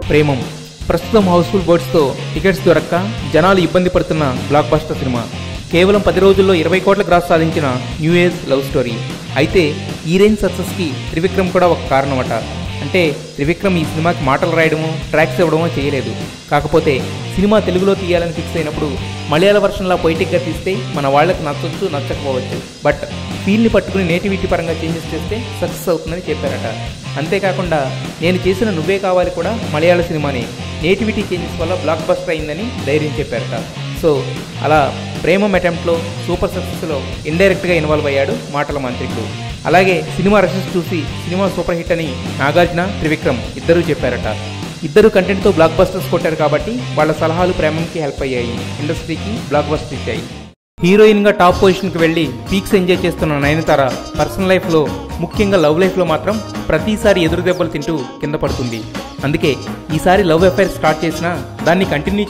ప్రేమం ప్రస్తుతం Housefull బర్డ్స్తో tickets దొరక్క జనాలు ఇబ్బంది పడుతున్న బ్లాక్ బస్టర్ సినిమా. కేవలం 10 రోజుల్లో 20 కోట్ల గ్రాస్ సాధించిన న్యూ ఏజ్ లవ్ స్టోరీ. అయితే ఈ రేంజ్ సక్సెస్కి త్రివిక్రమ్ కూడా ఒక కారణమట. అంటే త్రివిక్రమ్ ఈ సినిమాకి మాటలు రాయడమో ట్రాక్స్ ఇవ్వడమో చేయలేదు. కాకపోతే సినిమా తెలుగులో తీయాలని ఫిక్స్ అయినప్పుడు మలయాళ వర్షన్లా పొయిటిక్గా తీస్తే మన వాళ్ళకి నచ్చొచ్చు నచ్చకపోవచ్చు, బట్ ఫీల్ని పట్టుకుని నేటివిటీ పరంగా చేంజెస్ చేస్తే సక్సెస్ అవుతుందని చెప్పారట. అంతేకాకుండా నేను చేసిన నువ్వే కావాలి కూడా మలయాళ సినిమాని నేటివిటీ చేంజెస్ వల్ల బ్లాక్ బస్టర్ అయిందని ధైర్యం చెప్పారట. సో అలా ప్రేమం అటెంప్ట్లో సూపర్ సక్సెస్లో ఇండైరెక్ట్గా ఇన్వాల్వ్ అయ్యాడు మాటల మాంత్రికుడు. అలాగే సినిమా రషెస్ చూసి సినిమా సూపర్ హిట్ అని నాగార్జున, త్రివిక్రమ్ ఇద్దరూ చెప్పారట. ఇద్దరు కంటెంట్తో బ్లాక్ బస్టర్స్ కొట్టారు కాబట్టి వాళ్ళ సలహాలు ప్రేమంకి హెల్ప్ అయ్యాయి, ఇండస్ట్రీకి బ్లాక్ బస్టర్ ఇచ్చాయి. హీరోయిన్గా టాప్ పొజిషన్కి వెళ్ళి పీక్స్ ఎంజాయ్ చేస్తున్న నయనతార పర్సనల్ లైఫ్లో, ముఖ్యంగా లవ్ లైఫ్లో మాత్రం ప్రతిసారి ఎదురు దెబ్బలు తింటూ కింద పడుతుంది. అందుకే ఈసారి లవ్ అఫైర్ స్టార్ట్ చేసినా దాన్ని కంటిన్యూ